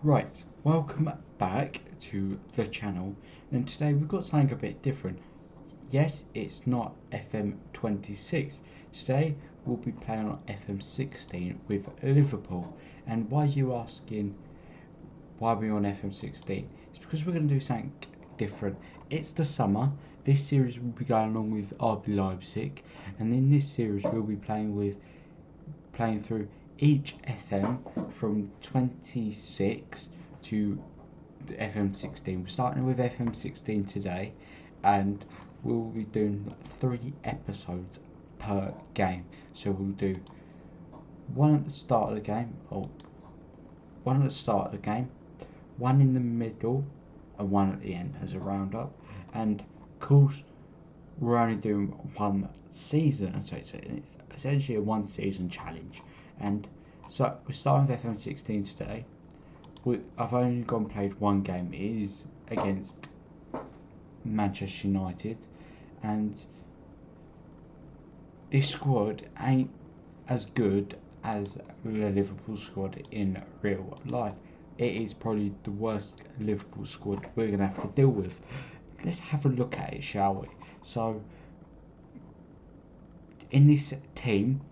Right, welcome back to the channel, and today we've got something a bit different. Yes, it's not FM26. Today we'll be playing on FM16 with Liverpool. And why are you asking why we're on FM16? It's because we're going to do something different. It's the summer. This series will be going along with RB Leipzig, and in this series we'll be playing through each FM from 26 to FM16. We're starting with FM16 today, and we'll be doing 3 episodes per game. So we'll do one at the start of the game, one in the middle, and one at the end as a roundup. And of course, we're only doing one season, so it's essentially a one season challenge. And so we're starting with FM16 today. I've only gone and played one game. It is against Manchester United, and this squad ain't as good as the Liverpool squad in real life. It is probably the worst Liverpool squad we're going to have to deal with. Let's have a look at it, shall we? So, in this team,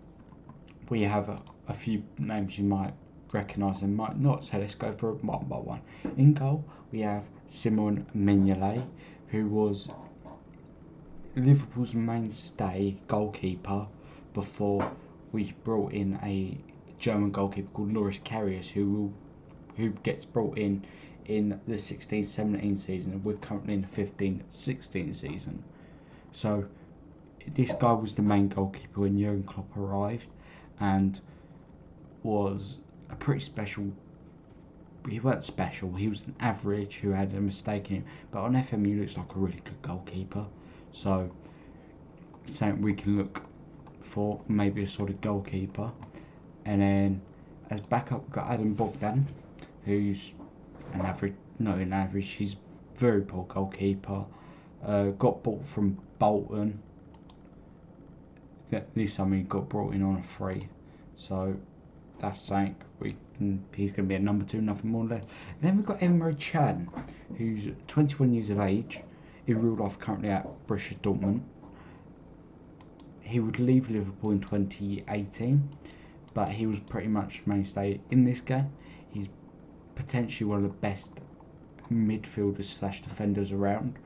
we have a few names you might recognise and might not, so let's go through one by one. In goal, we have Simon Mignolet, who was Liverpool's mainstay goalkeeper before we brought in a German goalkeeper called Loris Karius, who gets brought in the 16-17 season, and we're currently in the 15-16 season. So this guy was the main goalkeeper when Jurgen Klopp arrived, and was a pretty special. He weren't special. He was an average who had a mistake in him. But on FM, he looks like a really good goalkeeper. So something we can look for, maybe a solid goalkeeper. And then as backup, we've got Adam Bogdan, who's an average. Not an average. He's a very poor goalkeeper. Got bought from Bolton. This summer he got brought in on a free. So that's saying he's going to be a number 2, nothing more or less. Then we've got Emre Can, who's 21 years of age, in real life currently at Borussia Dortmund. He would leave Liverpool in 2018, but he was pretty much mainstay in this game. He's potentially one of the best midfielders slash defenders around.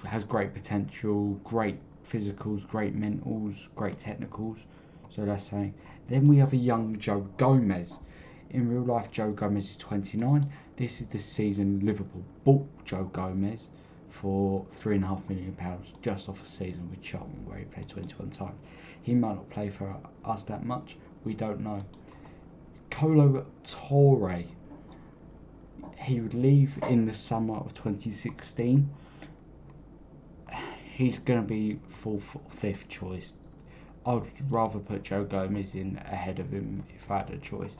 Has great potential, great physicals, great mentals, great technicals. So that's saying. Then we have a young Joe Gomez. In real life, Joe Gomez is 29. This is the season Liverpool bought Joe Gomez for £3.5 million just off a season with Charlton, where he played 21 times. He might not play for us that much. We don't know. Kolo Toure. He would leave in the summer of 2016. He's going to be 4th or 5th choice. I'd rather put Joe Gomez in ahead of him if I had a choice.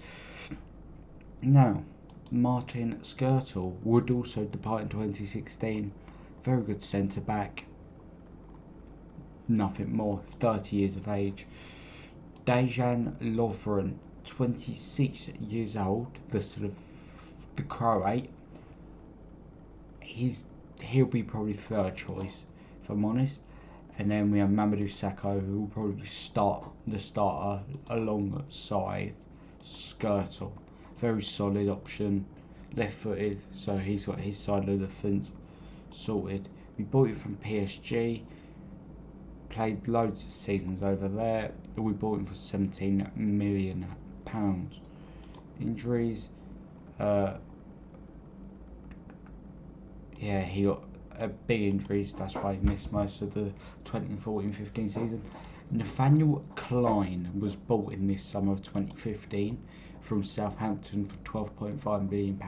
Now, Martin Skrtel would also depart in 2016. Very good centre back. Nothing more. 30 years of age. Dejan Lovren, 26 years old. The Croat. He'll be probably 3rd choice, if I'm honest. And then we have Mamadou Sakho, who will probably start the starter alongside Skrtel. Very solid option, left-footed, so he's got his side of the fence sorted. We bought it from PSG, played loads of seasons over there. We bought him for £17 million. Injuries, he got big injuries, that's why he missed most of the 2014-15 season. Nathaniel Klein was bought in this summer of 2015 from Southampton for £12.5 million,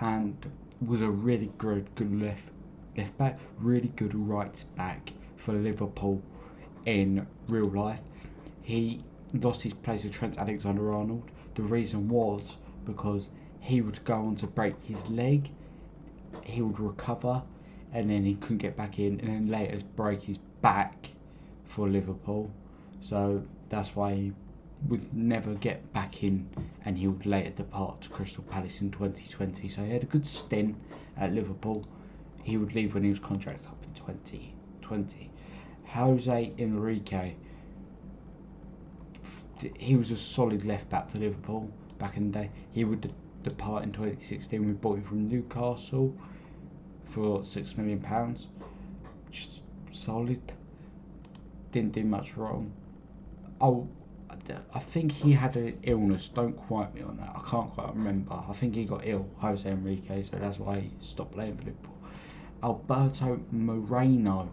and was a really good left back, really good right back for Liverpool in real life. He lost his place with Trent Alexander-Arnold. The reason was because he would go on to break his leg, he would recover, and then he couldn't get back in, and then later break his back for Liverpool. So that's why would never get back in, and he would later depart to Crystal Palace in 2020. So he had a good stint at Liverpool. He would leave when he was contracted up in 2020. Jose Enrique, he was a solid left back for Liverpool back in the day. He would depart in 2016. We bought him from Newcastle for £6 million. Just solid. Didn't do much wrong. Oh, I think he had an illness. Don't quote me on that. I can't quite remember. I think he got ill, Jose Enrique, so that's why he stopped playing for Liverpool. Alberto Moreno.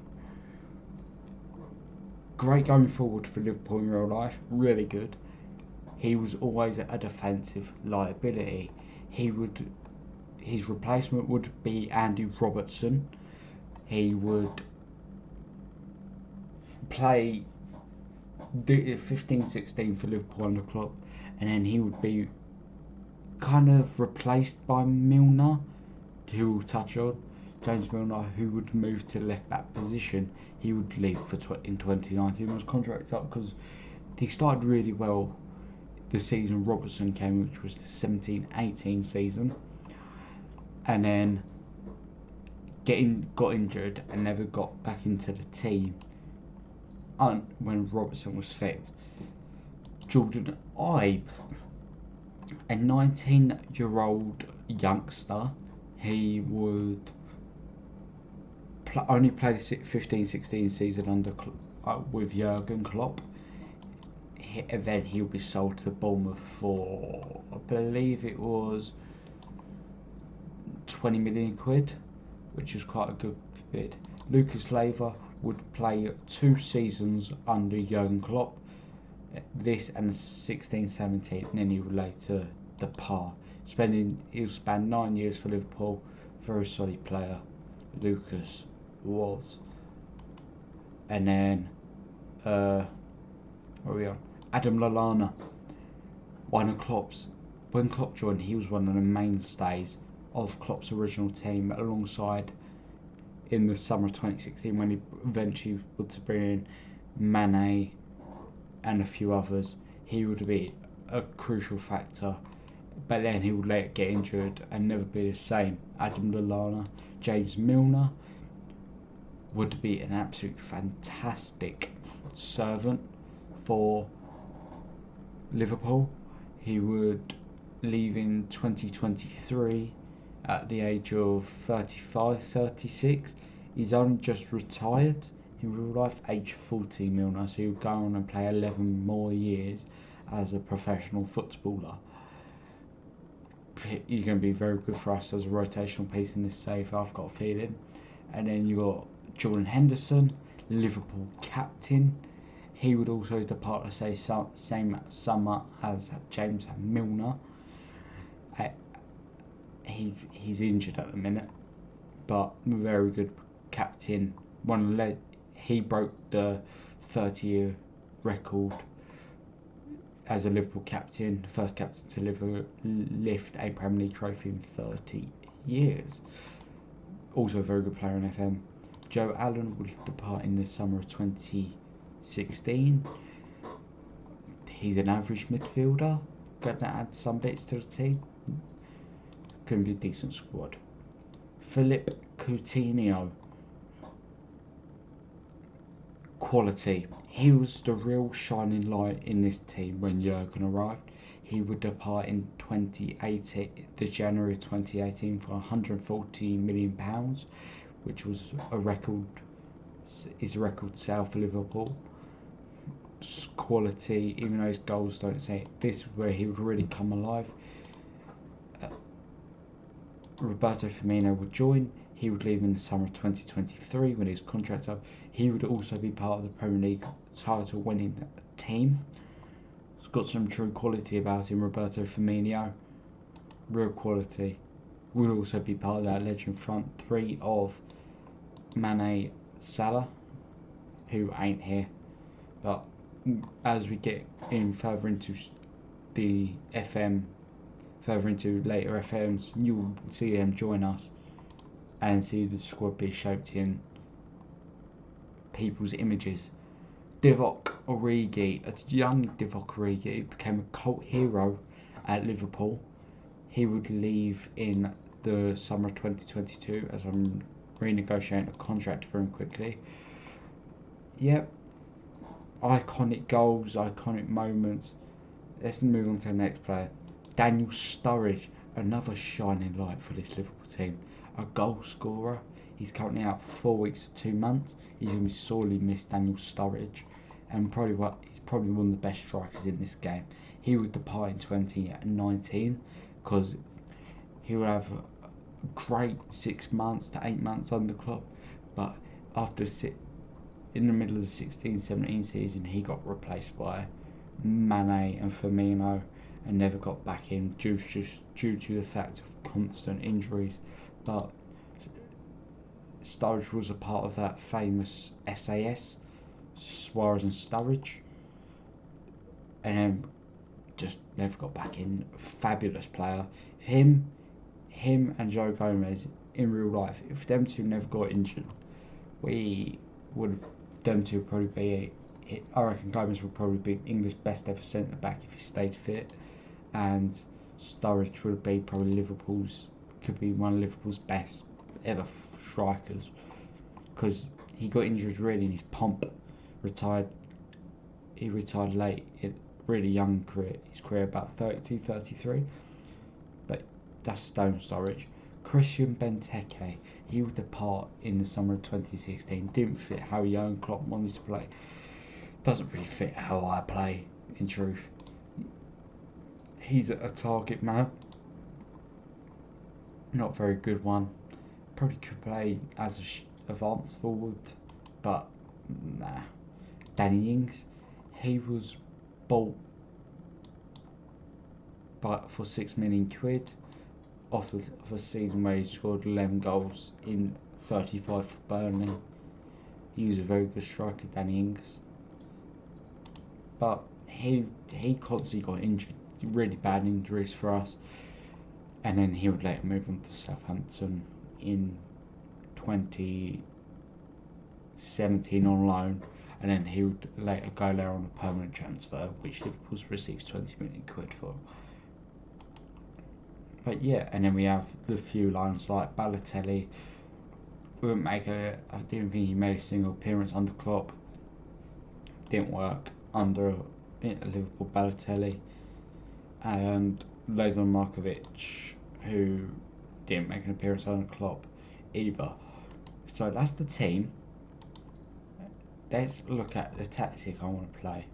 Great going forward for Liverpool in real life. Really good. He was always a defensive liability. His replacement would be Andy Robertson. He would play the 15-16 for Liverpool under Klopp, and then he would be kind of replaced by Milner, who we'll touch on. James Milner, who would move to the left back position. He would leave in 2019. Was contracted up because he started really well the season Robertson came, which was the 17-18 season, and then got injured and never got back into the team when Robertson was fit. Jordan Ibe, a 19-year-old youngster. He would only play the 15-16 season with Jurgen Klopp. And then he'll be sold to Bournemouth for, I believe it was £20 million, which was quite a good bid. Lucas Leiva would play 2 seasons under Jurgen Klopp, this and the 16-17, and then he would later depart. He'll span 9 years for Liverpool. Very solid player, Lucas was. And then, where are we on? Adam Lallana, when Klopp joined, he was one of the mainstays of Klopp's original team, alongside in the summer of 2016 when he eventually would to bring in Mane and a few others. He would be a crucial factor, but then he would later get injured and never be the same. Adam Lallana. James Milner would be an absolute fantastic servant for Liverpool. He would leave in 2023 at the age of 35, 36. He's only just retired in real life, age 40 Milner, so he'll go on and play 11 more years as a professional footballer. He's going to be very good for us as a rotational piece in this save, I've got a feeling. And then you got Jordan Henderson, Liverpool captain. He would also depart the same summer as James Milner. He's injured at the minute, but very good captain. He broke the 30-year record as a Liverpool captain, the first captain to lift a Premier League trophy in 30 years. Also a very good player in FM. Joe Allen will depart in the summer of 2016. He's an average midfielder, going to add some bits to the team. Going to be a decent squad. Philippe Coutinho. Quality. He was the real shining light in this team when Jurgen arrived. He would depart in 2018, the January 2018, for £140 million, which was is a record sale for Liverpool. Quality, even though his goals don't say it, this is where he would really come alive. Roberto Firmino would join. He would leave in the summer of 2023 when his contract up. He would also be part of the Premier League title winning team. He's got some true quality about him, Roberto Firmino. Real quality. Would also be part of that legend front three of Mane, Salah, who ain't here. But as we get in further into the FM, further into later FMs, you'll see them join us and see the squad be shaped in people's images. Divock Origi, a young Divock Origi, became a cult hero at Liverpool. He would leave in the summer of 2022 as I'm renegotiating a contract for him quickly. Yep, iconic goals, iconic moments. Let's move on to the next player. Daniel Sturridge, another shining light for this Liverpool team. A goal scorer. He's currently out for 4 weeks to 2 months. He's going to be sorely missed, Daniel Sturridge. And he's probably one of the best strikers in this game. He would depart in 2019 because he would have a great 6 months to 8 months under Klopp. But in the middle of the 16-17 season, he got replaced by Mane and Firmino and never got back in due to the fact of constant injuries. But Sturridge was a part of that famous SAS, Suarez and Sturridge, and then just never got back in. Fabulous player. Him and Joe Gomez in real life, if them two never got injured, them two would probably be, I reckon Gomez would probably be England's best ever centre back if he stayed fit, and Sturridge would be probably could be one of Liverpool's best ever strikers, because he got injured really in his pomp. He retired late, really young career. His career about 32, 33. But that's Stone Sturridge. Christian Benteke, he would depart in the summer of 2016. Didn't fit how Jurgen Klopp wanted to play. Doesn't really fit how I play, in truth. He's a target man. Not a very good one. Probably could play as a advanced forward, but nah. Danny Ings, he was bought for £6 million off of a season where he scored 11 goals in 35 for Burnley. He was a very good striker, Danny Ings, but he constantly got injured, really bad injuries for us, and then he would later move on to Southampton in 2017 on loan, and then he would later go there on a permanent transfer, which Liverpool receives £20 million for. But yeah, and then we have the few lines like Balotelli. I didn't think he made a single appearance under Klopp. Didn't work under Liverpool. Balotelli and Lazar Markovic, who didn't make an appearance under Klopp either. So that's the team. Let's look at the tactic I want to play.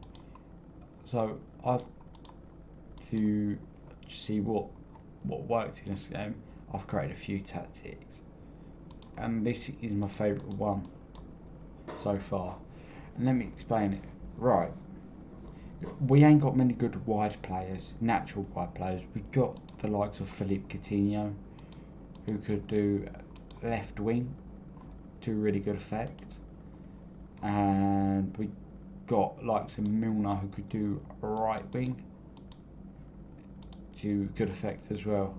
So to see what worked in this game, I've created a few tactics, and this is my favourite one so far. And let me explain it. Right, we ain't got many good wide players, natural wide players. We've got the likes of Philippe Coutinho, who could do left wing to really good effect, and we got likes of Milner, who could do right wing to good effect as well.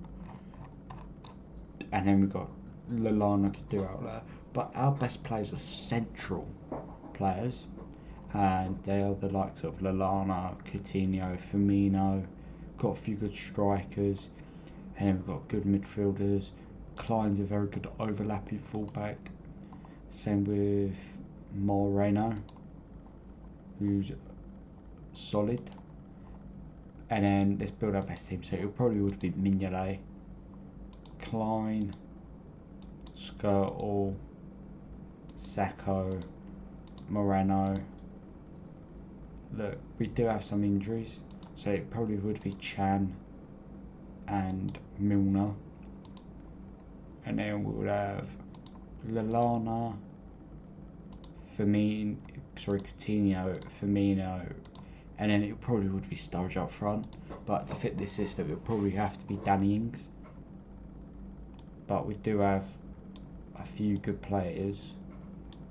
And then we've got Lallana could do out there. But our best players are central players, and they are the likes of Lallana, Coutinho, Firmino. Got a few good strikers, and then we've got good midfielders. Klein's a very good overlapping fullback. Same with Moreno, who's solid. And then let's build our best team. So it probably would be Mignolet, Klein, Skirtle, Sacco, Moreno. Look, we do have some injuries, so it probably would be Chan and Milner. And then we would have Lallana, Coutinho, Firmino, and then it probably would be Sturridge up front. But to fit this system, it would probably have to be Danny Ings. But we do have a few good players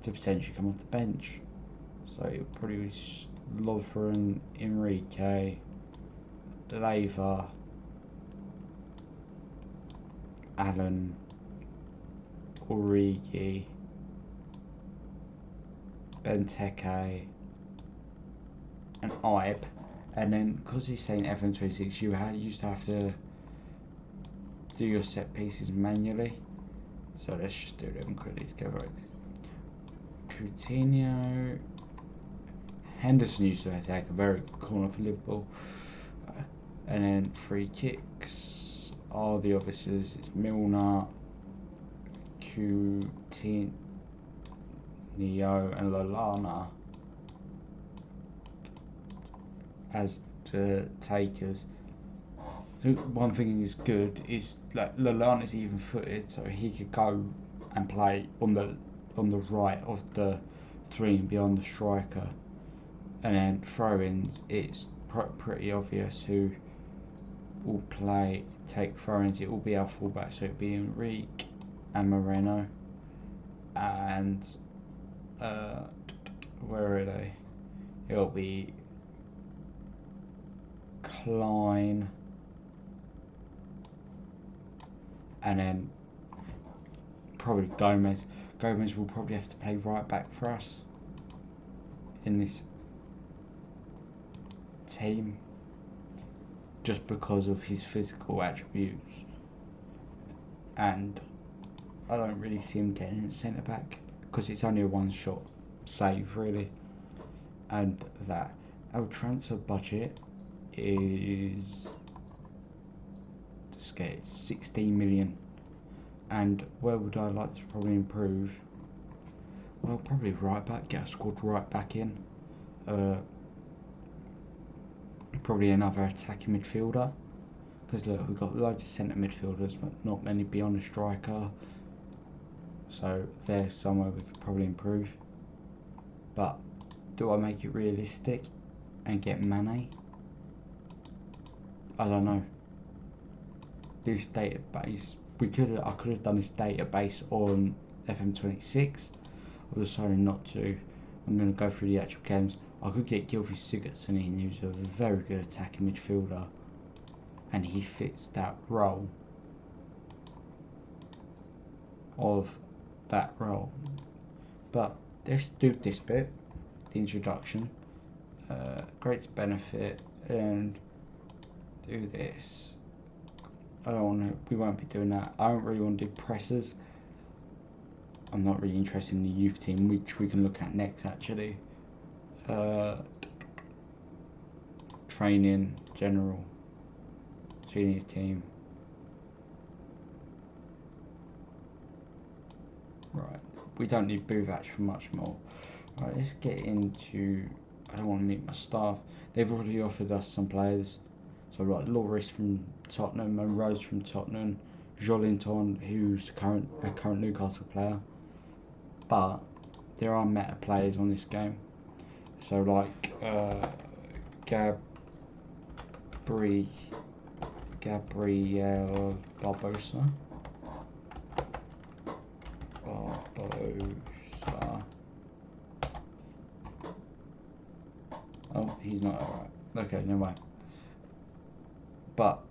to potentially come off the bench. So it would probably be Lovren, Enrique, Leiva, Allen, Origi, Benteke, an Ep, and then because he's saying FM16, you used to have to do your set pieces manually. So let's just do them quickly together. Coutinho, Henderson used to take a very good corner for Liverpool, and then free kicks. All the officers, it's Milner, Coutinho, and Lallana as the takers. One thing is good is like Lallana's even footed, so he could go and play on the right of the three and be on the striker. And then throw-ins, it's pretty obvious who will take throw-ins. It will be our fullback, so it'll be Enrique and Moreno. And where are they? It'll be Klein, and then probably Gomez. Gomez will probably have to play right back for us in this team, just because of his physical attributes, and I don't really see him getting at centre back because it's only a one-shot save really. And that our transfer budget is, just get it, 16 million. And where would I like to probably improve? Well, probably right back, get a squad right back in. Probably another attacking midfielder, because look, we've got loads of centre midfielders but not many beyond a striker, so there's somewhere we could probably improve. But do I make it realistic and get Mane? I don't know. This database, I could have done this database on FM26. I decided not to. I'm going to go through the actual games. I could get Gylfi Sigurdsson in, who's a very good attacking midfielder, and he fits that role of that role. But let's do this bit, the introduction, great benefit, and do this. We won't be doing that. I don't really want to do pressers. I'm not really interested in the youth team, which we can look at next actually. Training, general, senior team. Right, we don't need Buvac for much more. Right, let's get into, I don't want to meet my staff. They've already offered us some players. So like Loris from Tottenham, and Rose from Tottenham, Jolinton, who's a current Newcastle player. But there are meta players on this game. So like Gabriel Barbosa. Oh, he's not alright. Okay, never mind. But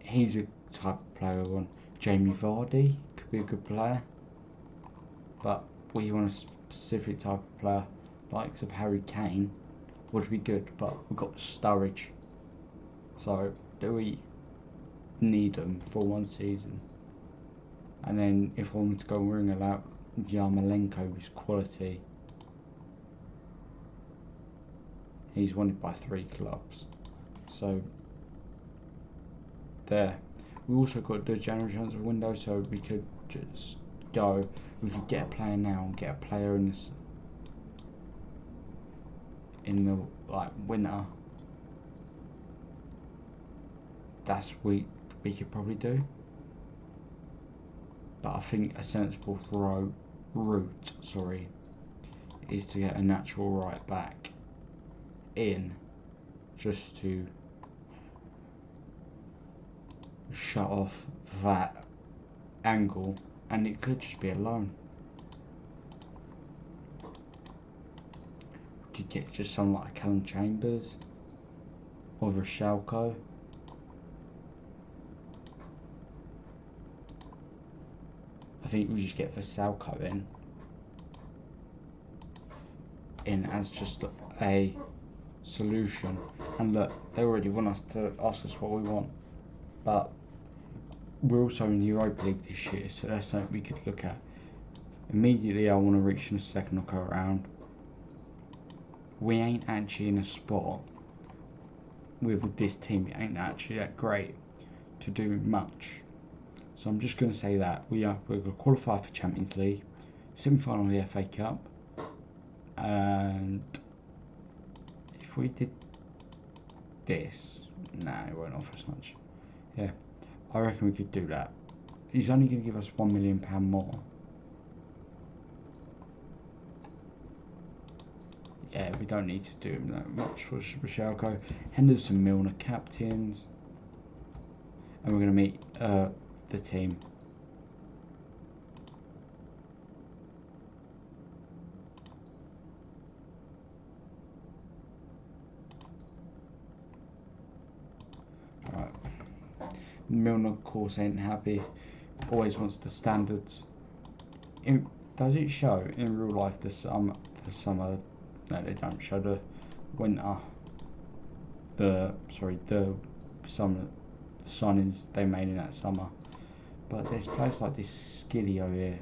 he's a type of player we want. Jamie Vardy could be a good player, but we want a specific type of player, likes of Harry Kane would be good, but we've got Sturridge. So do we need them for one season? And then if I want to go ring out Yarmolenko, who's quality, he's wanted by 3 clubs. So there. We also got the January transfer window, so we could just go. We could get a player now and get a player in the like winter. That's we could probably do. But I think a sensible route, is to get a natural right back in, just to shut off that angle, and it could just be a loan. We could get just someone like Callum Chambers or Rashalko. I think we just get Vasalko in as just a solution. And look, they already want us to ask us what we want, but we're also in the Europa League this year, so that's something we could look at. Immediately I want to reach in the second knockout round. We ain't actually in a spot with this team, it ain't actually that great to do much. So I'm just going to say that we're going to qualify for Champions League, semi-final of the FA Cup, and if we did this, nah, it won't offer us much. Yeah, I reckon we could do that. He's only going to give us £1 million more. Yeah, we don't need to do him that much for Schalke. Henderson, Milner, captains. And we're going to meet the team. Alright. Milner, of course, ain't happy. Always wants the standards. Does it show in real life the summer? No, they don't show the winter. The summer signings they made in that summer. But there's players like this Skilly over here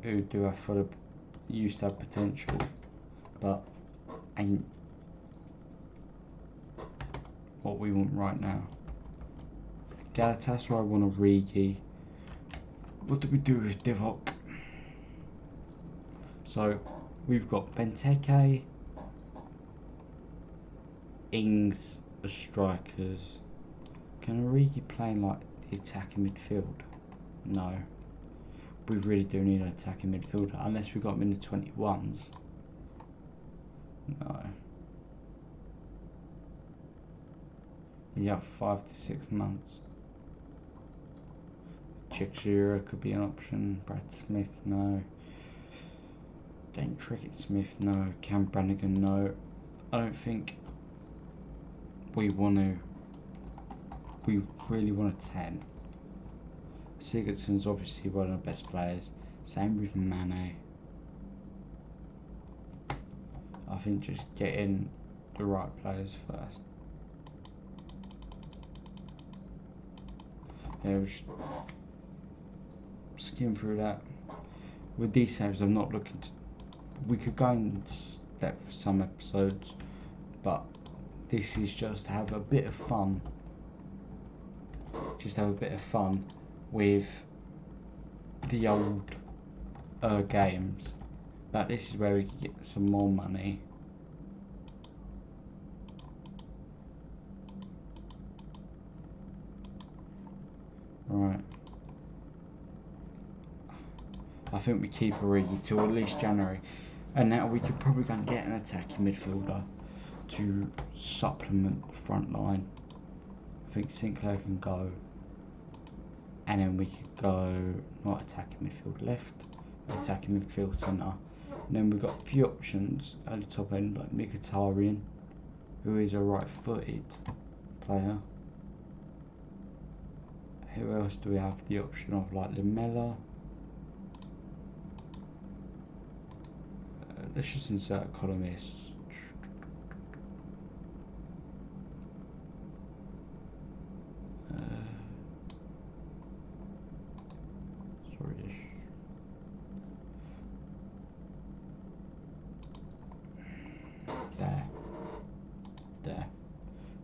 who do have used to have potential, but ain't what we want right now. Galatasaray want a Rigi. What do we do with Divock? So we've got Benteke, Ings as strikers. Can Origi play in like the attacking midfield? No. We really do need an attacking midfielder unless we got him in the 21s. No. He's out 5 to 6 months. Chixura could be an option. Brad Smith, no. Dane Trickett-Smith, no. Cam Brannigan, no. I don't think we want to. We really want a 10. Sigurdsson's obviously one of the best players. Same with Mane. I think just getting the right players first. Yeah, we'll skim through that. With these saves, I'm not looking to. We could go into depth for some episodes, but this is just to have a bit of fun. Just have a bit of fun with the old games. But this is where we can get some more money. Right. I think we keep Origi till at least January. And now we could probably go and get an attacking midfielder to supplement the front line. I think Sinclair can go. And then we could go, not attacking midfield left, attacking midfield centre. And then we've got a few options at the top end, like Mkhitaryan, who is a right-footed player. Who else do we have the option of, like Lamella? Let's just insert a columnist. There.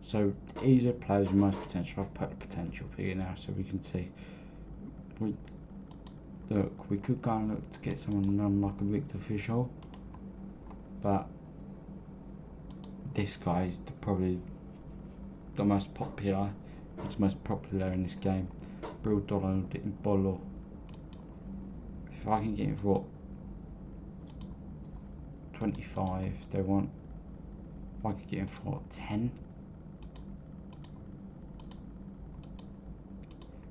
So these are players with most potential. I've put the potential figure now so we can see. We could go and look to get someone like a Victor Fischl, but this guy is probably the most popular. It's most popular in this game. Brill Donald in Bolo. If I can get him for what, 25, they want. I could get him for what, 10?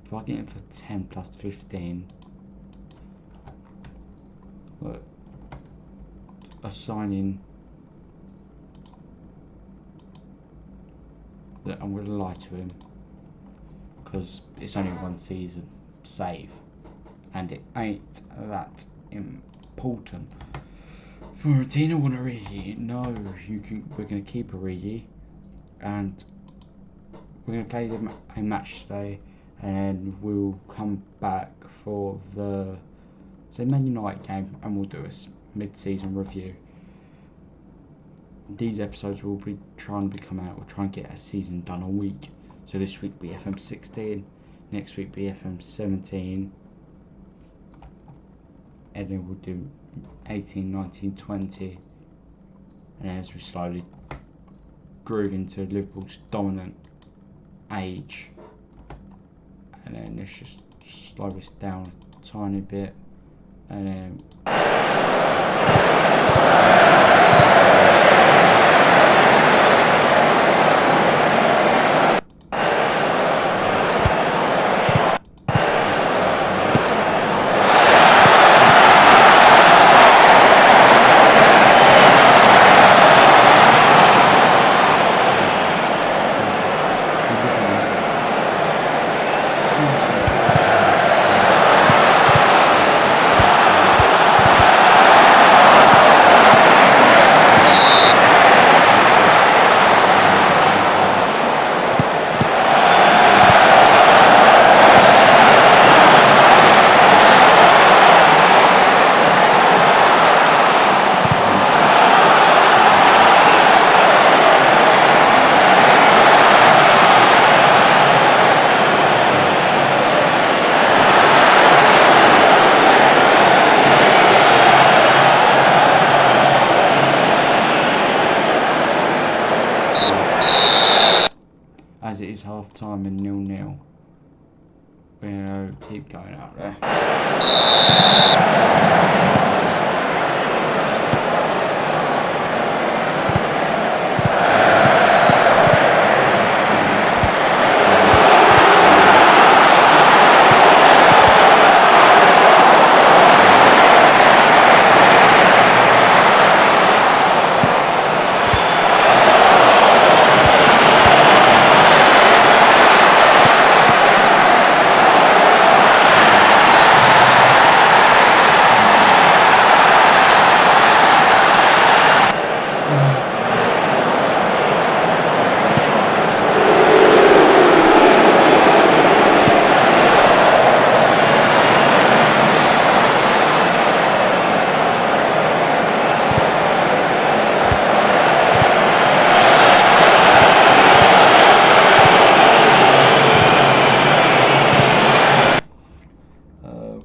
If I get him for 10 plus 15, look, a signing. Look, I'm going to lie to him because it's only one season save and it ain't that important. Fiorentina want Origi. No, we're going to keep Origi, and we're going to play them a match today, and then we'll come back for the Man United game, and we'll do a mid-season review. These episodes will be trying to come out. We'll try and get a season done a week. So this week will be FM16, next week will be FM17, and then we'll do 18, 19, 20, and as we slowly groove into Liverpool's dominant age, and then let's just slow this down a tiny bit, and then as it is half time and 0-0, we're going to keep going out there.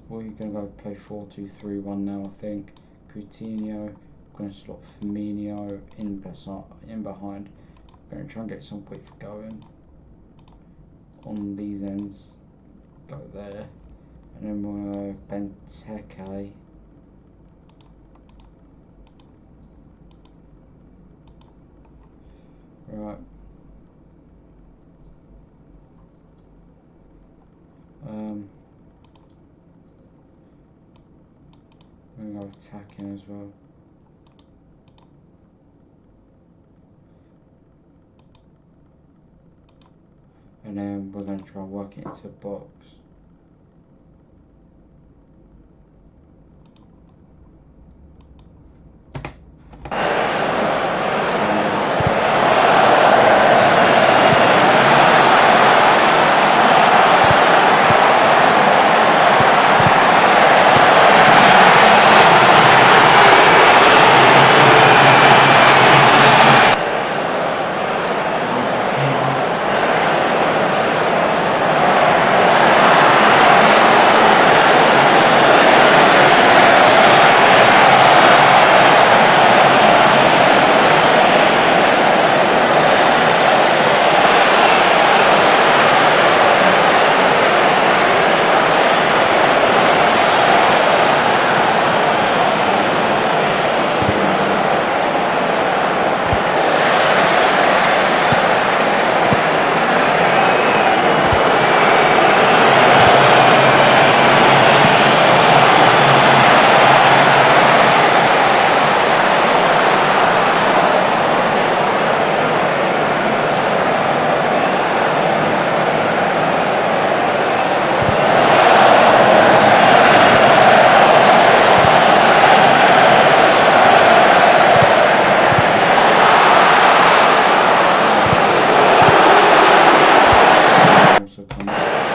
We're going to go play 4-2-3-1 now, I think. Coutinho, going to slot Firmino in behind. We're going to try and get some quick going on these ends. Go there. And then we're going to Benteke. Right. We're going to go attacking as well. And then we're going to try and work it into the box. also comment.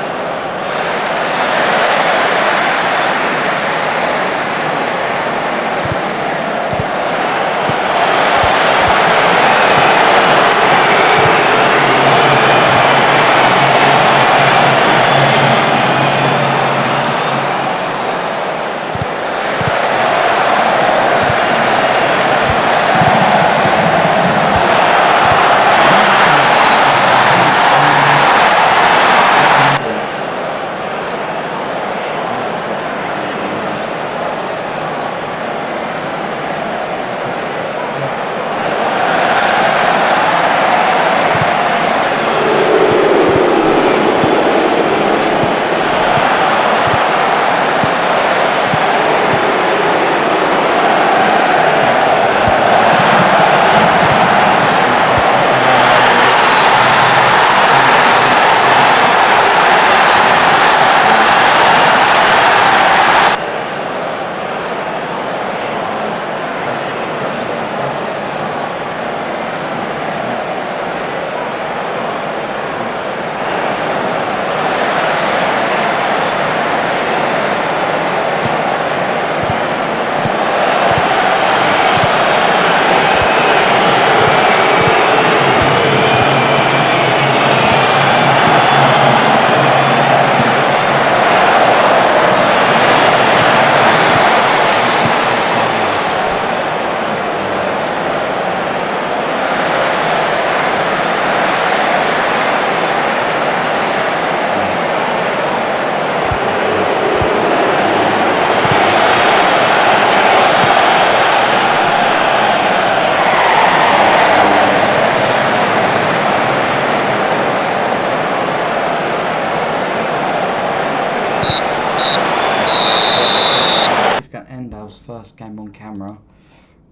Endow's first game on camera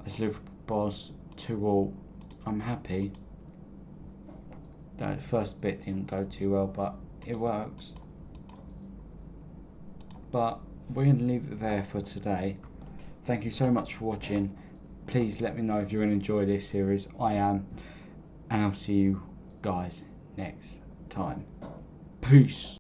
as Liverpool's 2-2. I'm happy. That first bit didn't go too well, but it works. But we're going to leave it there for today. Thank you so much for watching. Please let me know if you're going to enjoy this series. I am. And I'll see you guys next time. Peace.